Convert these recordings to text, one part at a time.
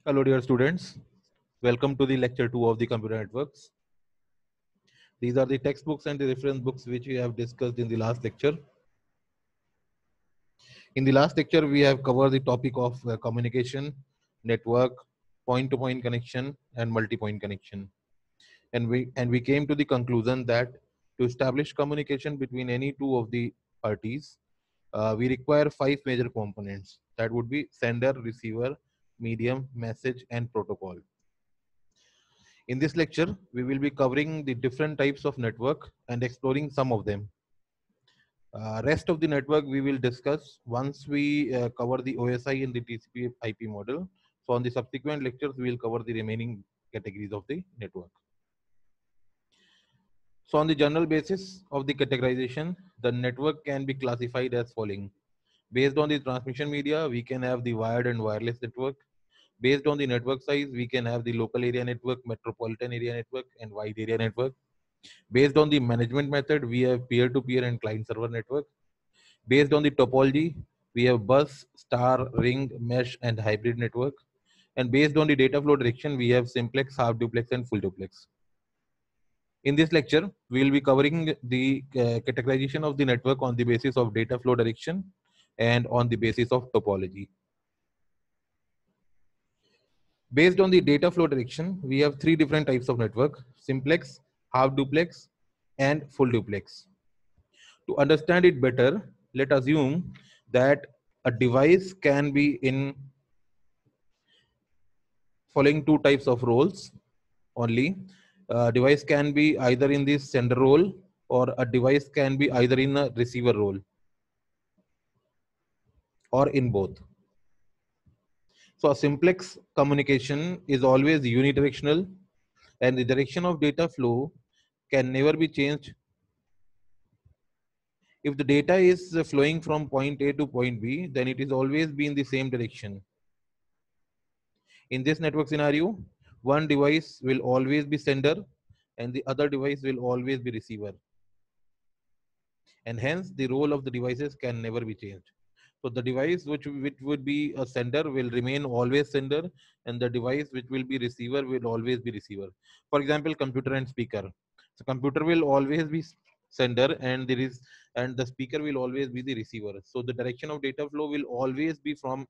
Hello, dear students. Welcome to the lecture 2 of the computer networks. These are the textbooks and the reference books which we have discussed in the last lecture. In the last lecture, we have covered the topic of communication, network, point-to-point connection, and multi-point connection. And we came to the conclusion that to establish communication between any two of the parties, we require five major components. That would be sender, receiver, medium, message, and protocol. In this lecture, we will be covering the different types of network and exploring some of them. Rest of the network we will discuss once we cover the OSI and the TCP IP model. So on the subsequent lectures, we will cover the remaining categories of the network. So on the general basis of the categorization, the network can be classified as following. Based on the transmission media, we can have the wired and wireless network. Based on the network size, we can have the local area network, metropolitan area network, and wide area network. Based on the management method, we have peer-to-peer and client-server network. Based on the topology, we have bus, star, ring, mesh, and hybrid network. And based on the data flow direction, we have simplex, half duplex, and full duplex. In this lecture, we will be covering the categorization of the network on the basis of data flow direction and on the basis of topology. Based on the data flow direction, we have three different types of network: simplex, half duplex, and full duplex. To understand it better, let us assume that a device can be in following two types of roles only. A device can be either in the sender role or a device can be either in a receiver role or in both. So a simplex communication is always unidirectional and the direction of data flow can never be changed. If the data is flowing from point A to point B, then it is always be in the same direction. In this network scenario, one device will always be sender and the other device will always be receiver. And hence the role of the devices can never be changed. So the device which would be a sender will remain always sender and the device which will be receiver will always be receiver. For example, computer and speaker. So computer will always be sender and the speaker will always be the receiver. So the direction of data flow will always be from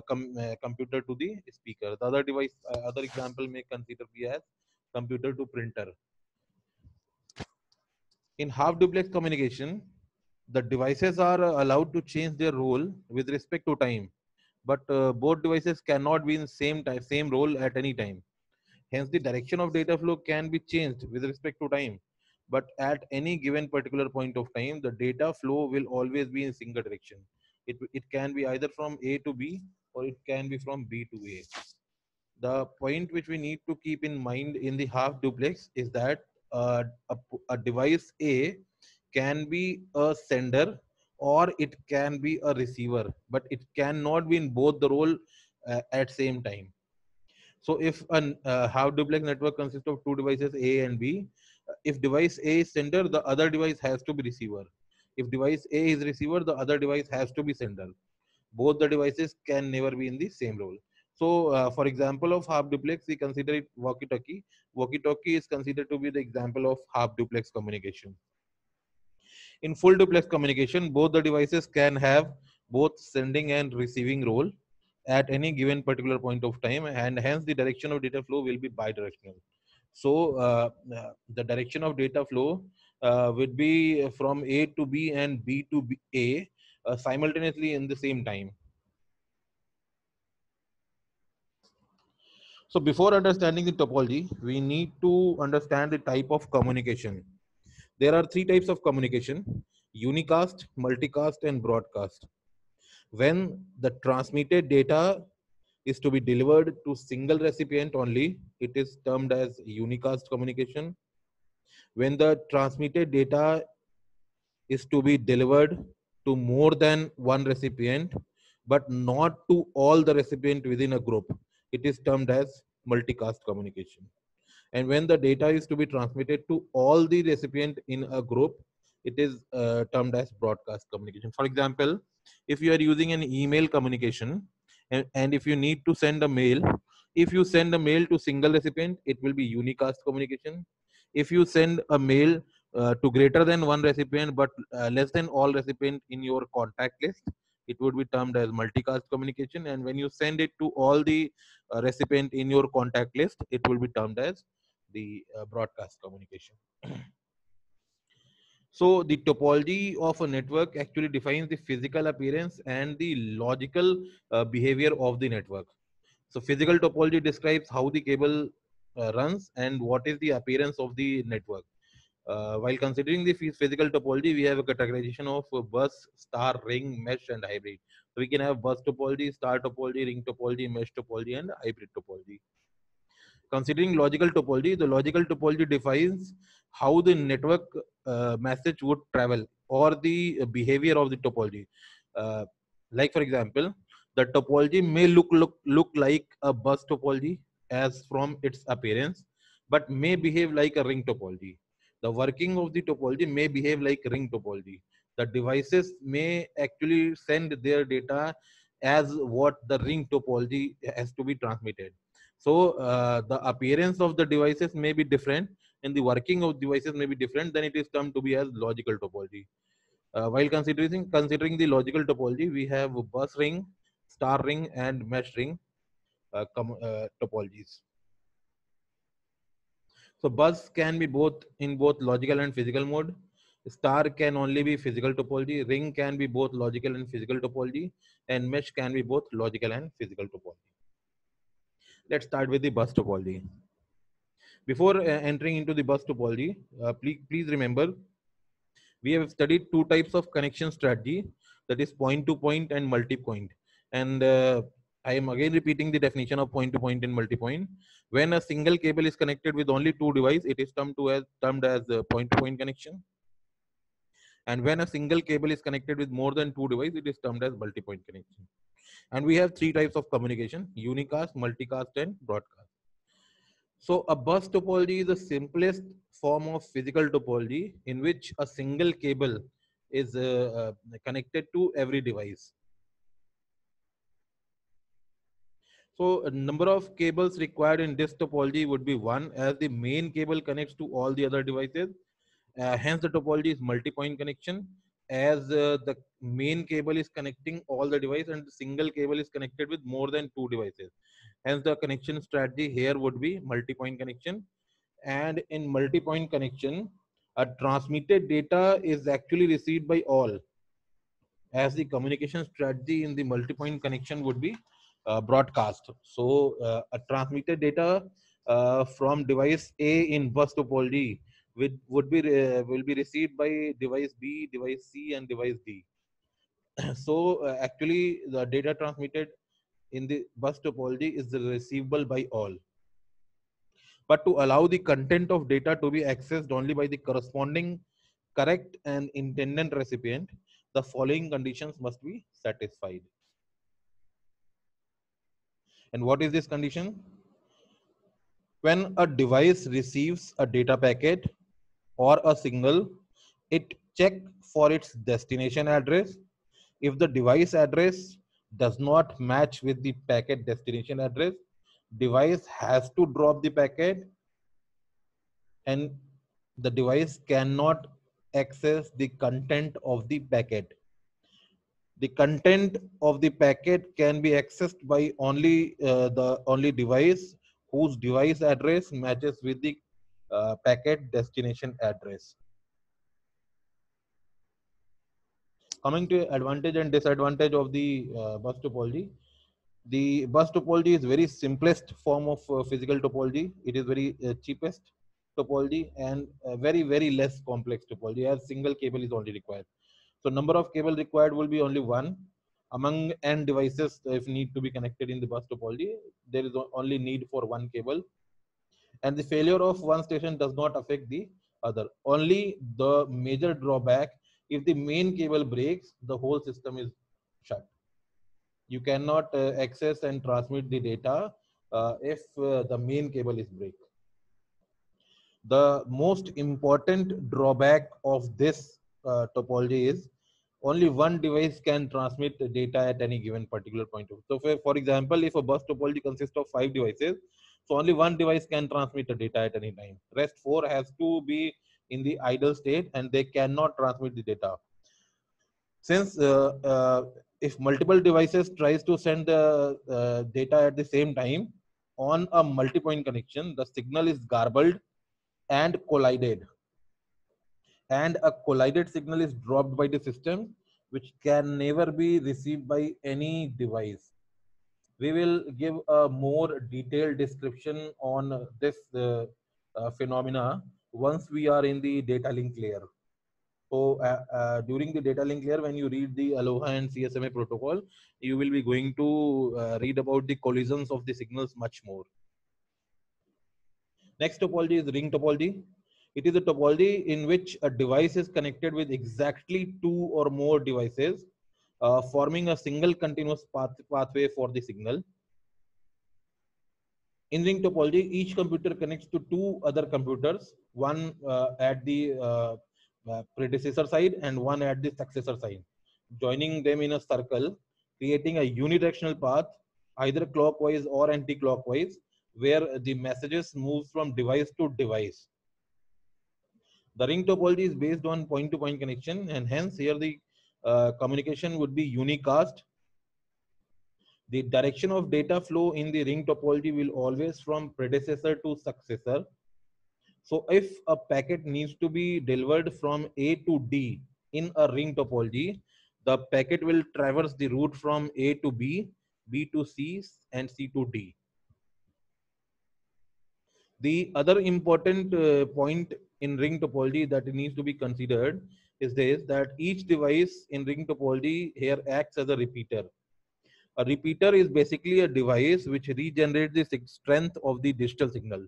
computer to the speaker. The other device, other example may consider be as computer to printer. In half duplex communication, the devices are allowed to change their role with respect to time, but both devices cannot be in same role at any time. Hence, the direction of data flow can be changed with respect to time, but at any given particular point of time, the data flow will always be in single direction. It can be either from A to B or it can be from B to A. The point which we need to keep in mind in the half duplex is that a device A can be a sender or it can be a receiver, but it cannot be in both the role at same time. So if a half duplex network consists of two devices A and B, if device A is sender, the other device has to be receiver. If device A is receiver, the other device has to be sender. Both the devices can never be in the same role. So, for example of half duplex, we consider it walkie-talkie. Walkie-talkie is considered to be the example of half duplex communication. In full duplex communication, both the devices can have both sending and receiving role at any given particular point of time, and hence the direction of data flow will be bidirectional. So, the direction of data flow would be from A to B and B to A simultaneously in the same time. So before understanding the topology, we need to understand the type of communication. There are three types of communication: unicast, multicast, and broadcast. When the transmitted data is to be delivered to single recipient only, it is termed as unicast communication. When the transmitted data is to be delivered to more than one recipient, but not to all the recipient within a group, it is termed as multicast communication. And when the data is to be transmitted to all the recipient in a group, it is termed as broadcast communication. For example, if you are using an email communication and if you need to send a mail, If you send a mail to single recipient, it will be unicast communication. If you send a mail to greater than one recipient but less than all recipient in your contact list, it would be termed as multicast communication. And when you send it to all the recipient in your contact list, it will be termed as the broadcast communication. So the topology of a network actually defines the physical appearance and the logical behavior of the network. So physical topology describes how the cable runs and what is the appearance of the network. While considering the physical topology, we have a categorization of bus, star, ring, mesh, and hybrid. So we can have bus topology, star topology, ring topology, mesh topology, and hybrid topology. Considering logical topology, the logical topology defines how the network message would travel or the behavior of the topology. Uh, like for example, the topology may look like a bus topology as from its appearance, but may behave like a ring topology. The working of the topology may behave like ring topology. The devices may actually send their data as what the ring topology has to be transmitted. So the appearance of the devices may be different and the working of devices may be different, then it is termed to be as logical topology. While considering the logical topology, we have bus ring, star ring, and mesh ring topologies. So bus can be both in both logical and physical mode. Star can only be physical topology. Ring can be both logical and physical topology, and mesh can be both logical and physical topology. Let's start with the bus topology. Before entering into the bus topology, please remember we have studied two types of connection strategy, that is point to point and multi-point. And I am again repeating the definition of point to point and multi-point. When a single cable is connected with only two devices, it is termed as point to point connection. And when a single cable is connected with more than two devices, it is termed as multi-point connection. And we have three types of communication: unicast, multicast, and broadcast. So a bus topology is the simplest form of physical topology in which a single cable is connected to every device. So a number of cables required in this topology would be one, as the main cable connects to all the other devices. Hence the topology is multi-point connection, as the main cable is connecting all the devices and the single cable is connected with more than two devices. Hence the connection strategy here would be multi-point connection. And in multi-point connection, a transmitted data is actually received by all, as the communication strategy in the multi-point connection would be broadcast. So a transmitted data from device A in bus topology will be received by device B, device C, and device D. So actually the data transmitted in the bus topology is receivable by all. But to allow the content of data to be accessed only by the corresponding correct and intended recipient, the following conditions must be satisfied. And what is this condition? When a device receives a data packet or a signal, it checks for its destination address. If the device address does not match with the packet destination address, device has to drop the packet and the device cannot access the content of the packet. The content of the packet can be accessed by the only device whose device address matches with the packet destination address. Coming to advantage and disadvantage of the bus topology. The bus topology is very simplest form of physical topology. It is very cheapest topology and very less complex topology, as single cable is only required. So number of cable required will be only one. Among n devices, if need to be connected in the bus topology, there is only need for one cable. And the failure of one station does not affect the other. Only the major drawback, if the main cable breaks, the whole system is shut. You cannot access and transmit the data if the main cable is break. The most important drawback of this topology is only one device can transmit the data at any given particular point. So for example, if a bus topology consists of 5 devices, so only one device can transmit the data at any time. Rest 4 has to be in the idle state and they cannot transmit the data. Since if multiple devices tries to send the data at the same time on a multi-point connection, the signal is garbled and collided, and a collided signal is dropped by the system, which can never be received by any device. We will give a more detailed description on this phenomena once we are in the data link layer. So during the data link layer, when you read the Aloha and CSMA protocol, you will be going to read about the collisions of the signals much more. Next topology is ring topology. It is a topology in which a device is connected with exactly 2 or more devices, forming a single continuous pathway for the signal. In ring topology, each computer connects to 2 other computers, one at the predecessor side and one at the successor side, joining them in a circle, creating a unidirectional path, either clockwise or anti-clockwise, where the messages move from device to device. The ring topology is based on point-to-point connection, and hence here the communication would be unicast. The direction of data flow in the ring topology will always from predecessor to successor. So if a packet needs to be delivered from A to D in a ring topology, the packet will traverse the route from A to B, B to C, and C to D. The other important point in ring topology that needs to be considered is this, that each device in ring topology here acts as a repeater. A repeater is basically a device which regenerates the strength of the digital signal,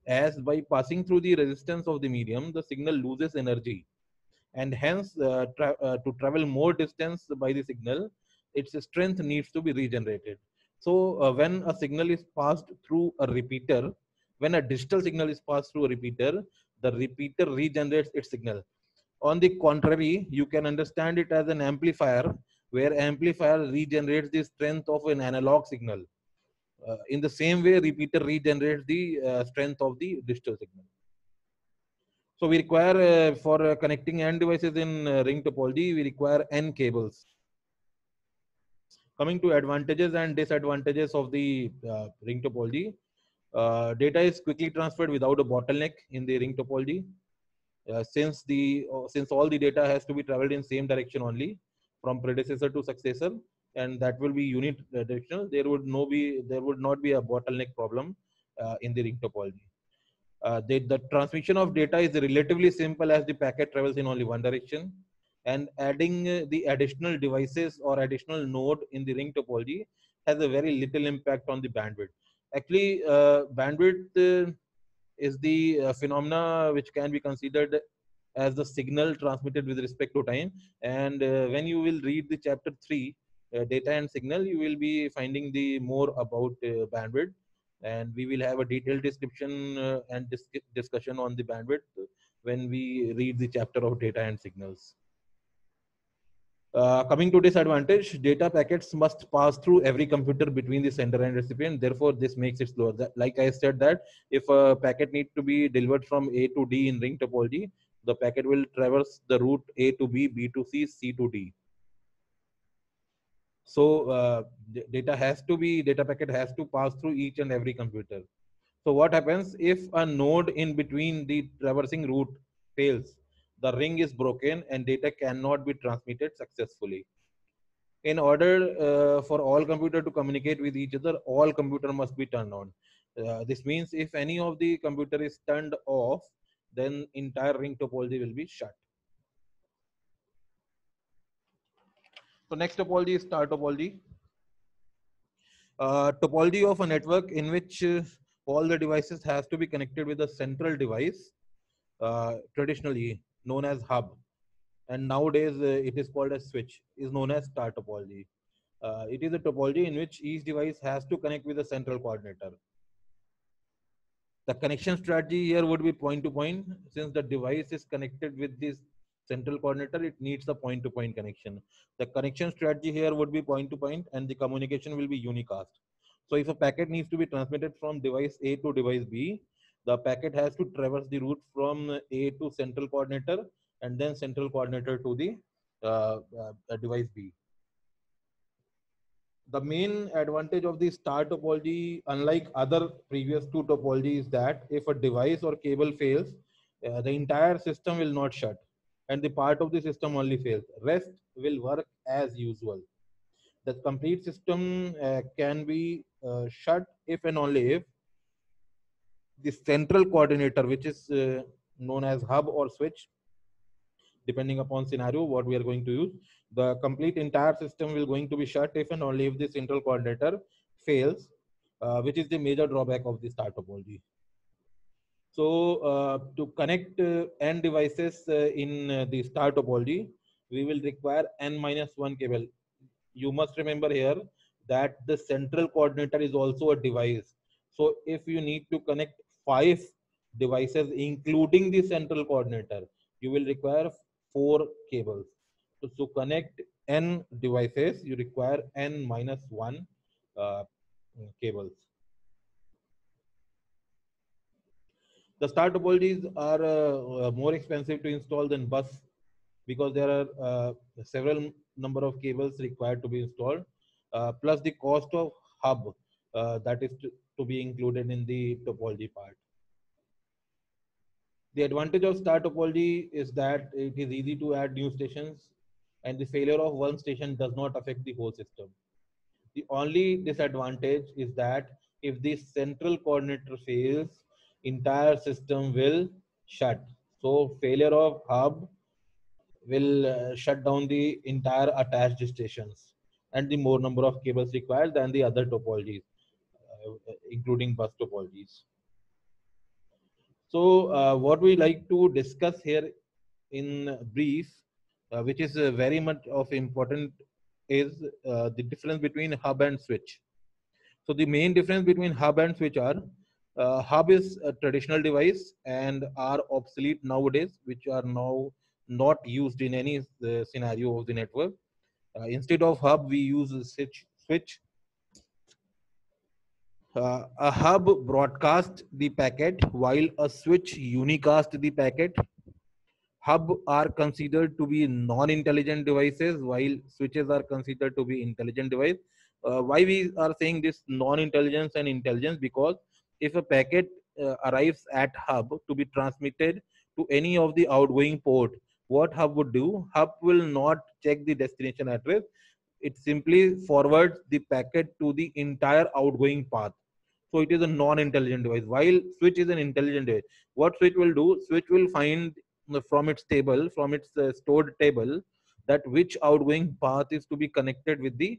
as by passing through the resistance of the medium, the signal loses energy, and hence to travel more distance by the signal, its strength needs to be regenerated. So when a signal is passed through a repeater, when a digital signal is passed through a repeater, the repeater regenerates its signal. On the contrary, you can understand it as an amplifier, where amplifier regenerates the strength of an analog signal. In the same way, repeater regenerates the strength of the digital signal. So we require for connecting N devices in ring topology, we require N cables. Coming to advantages and disadvantages of the ring topology, data is quickly transferred without a bottleneck in the ring topology. Since all the data has to be traveled in same direction only from predecessor to successor, and that will be unidirectional, there would not be a bottleneck problem in the ring topology. The transmission of data is relatively simple as the packet travels in only one direction, and adding the additional devices or additional node in the ring topology has a very little impact on the bandwidth. Actually, bandwidth is the phenomena which can be considered as the signal transmitted with respect to time. And when you will read the chapter 3, data and signal, you will be finding the more about bandwidth, and we will have a detailed description and discussion on the bandwidth when we read the chapter of data and signals. Coming to disadvantage, data packets must pass through every computer between the sender and recipient. Therefore, this makes it slower. Like I said, that if a packet needs to be delivered from A to D in ring topology, the packet will traverse the route A to B, B to C, C to D. So data packet has to pass through each and every computer. So what happens if a node in between the traversing route fails? The ring is broken and data cannot be transmitted successfully. In order for all computer to communicate with each other, all computer must be turned on. This means if any of the computer is turned off, then entire ring topology will be shut. So next topology is star topology. Topology of a network in which all the devices has to be connected with a central device, traditionally known as hub, and nowadays it is called as switch, is known as star topology. It is a topology in which each device has to connect with a central coordinator. The connection strategy here would be point to point, since the device is connected with this central coordinator, it needs a point-to-point connection. The connection strategy here would be point-to-point, and the communication will be unicast. So if a packet needs to be transmitted from device A to device B, the packet has to traverse the route from A to central coordinator, and then central coordinator to the device B. The main advantage of the star topology, unlike other previous two topologies, is that if a device or cable fails, the entire system will not shut, and the part of the system only fails. Rest will work as usual. The complete system can be shut if and only if the central coordinator, which is known as hub or switch, depending upon scenario what we are going to use, the complete entire system will going to be shut if and only if the central coordinator fails, which is the major drawback of the star topology. So to connect n devices in the star topology, we will require n minus 1 cable. You must remember here that the central coordinator is also a device. So if you need to connect 5 devices, including the central coordinator, you will require 4 cables. So to connect n devices, you require n minus 1 uh, cables. The star topologies are more expensive to install than bus because there are several number of cables required to be installed, plus the cost of hub that is to be included in the topology part. The advantage of star topology is that it is easy to add new stations, and the failure of one station does not affect the whole system. The only disadvantage is that if the central coordinator fails, entire system will shut. So failure of hub will shut down the entire attached stations and the more number of cables required than the other topologies, including bus topologies. So what we like to discuss here in brief, which is very much of important, is the difference between hub and switch. So the main difference between hub and switch are hub is a traditional device and are obsolete nowadays, which are now not used in any scenario of the network. Instead of hub, we use a switch. A hub broadcasts the packet while a switch unicast the packet. Hub are considered to be non-intelligent devices while switches are considered to be intelligent device. Why we are saying this non-intelligence and intelligence? Because if a packet arrives at hub to be transmitted to any of the outgoing port, what hub would do? Hub will not check the destination address. It simply forwards the packet to the entire outgoing path. So it is a non-intelligent device. While switch is an intelligent device. What switch will do? Switch will find from its table, from its stored table, that which outgoing path is to be connected with the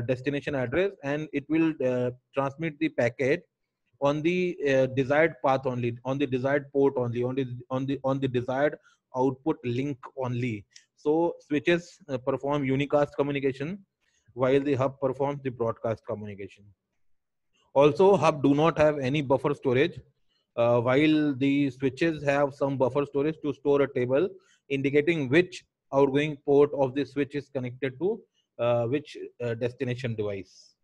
destination address, and it will transmit the packet on the desired path only, on the desired port only, on the desired output link only. So switches perform unicast communication while the hub performs the broadcast communication. Also, hub do not have any buffer storage, while the switches have some buffer storage to store a table indicating which outgoing port of the switch is connected to which destination device.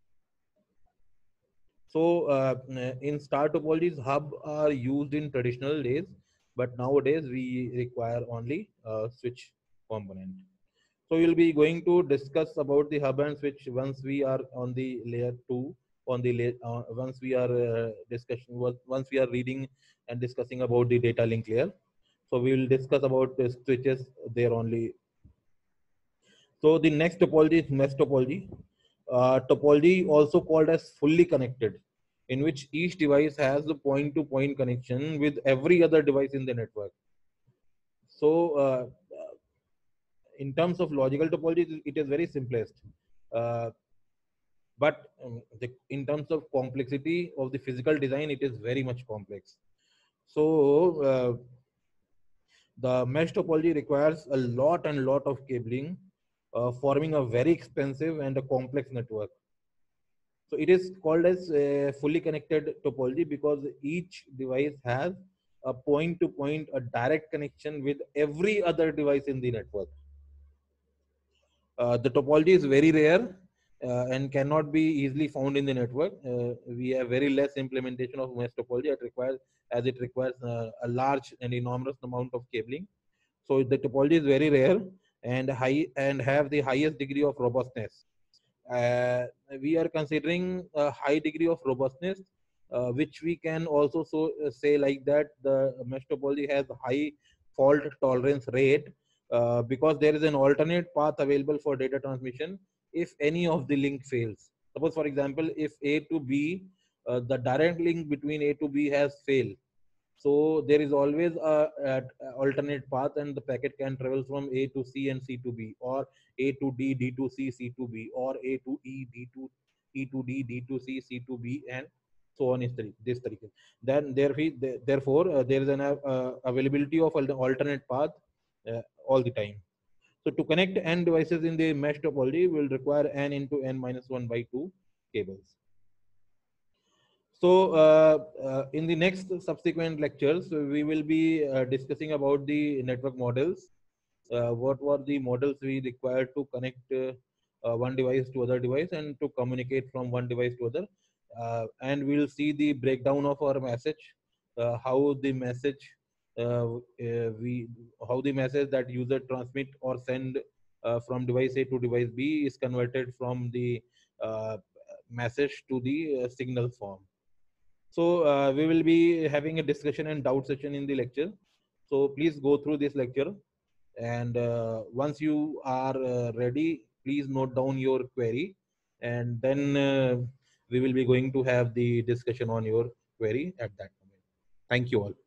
So, in star topologies, hub are used in traditional days, but nowadays we require only switch component. So we'll be going to discuss about the hub and switch once we are on the layer two. Once we are once we are reading and discussing about the data link layer. So we will discuss about the switches there only. So the next topology is mesh topology. Topology also called as fully connected, in which each device has a point-to-point connection with every other device in the network. So in terms of logical topology, it is very simplest. Uh, but in terms of complexity of the physical design, it is very much complex. So the mesh topology requires a lot and lot of cabling, forming a very expensive and a complex network. So it is called as a fully connected topology because each device has a point to point, a direct connection with every other device in the network. The topology is very rare and cannot be easily found in the network. We have very less implementation of mesh topology. It requires a large and enormous amount of cabling. So the topology is very rare and high and have the highest degree of robustness. Uh, we are considering a high degree of robustness, which we can also say like that the mesh topology has high fault tolerance rate because there is an alternate path available for data transmission if any of the link fails. Suppose, for example, if A to B, the direct link between A to B has failed, so there is always a alternate path, and the packet can travel from A to C and C to B, or A to D, D to C, C to B, or A to E, E to D, D to C, C to B, and so on. Is this tariqe. Then therefore there is an availability of alternate path all the time. So to connect n devices in the mesh topology will require n into n minus 1 by 2 cables. So, in the next subsequent lectures, we will be discussing about the network models. What were the models we required to connect one device to other device and to communicate from one device to other. And we'll see the breakdown of our message, how the message we how the message that user transmit or send from device A to device B is converted from the uh, message to the signal form. So we will be having a discussion and doubt session in the lecture. So please go through this lecture, and once you are ready, please note down your query, and then we will be going to have the discussion on your query at that moment. Thank you all.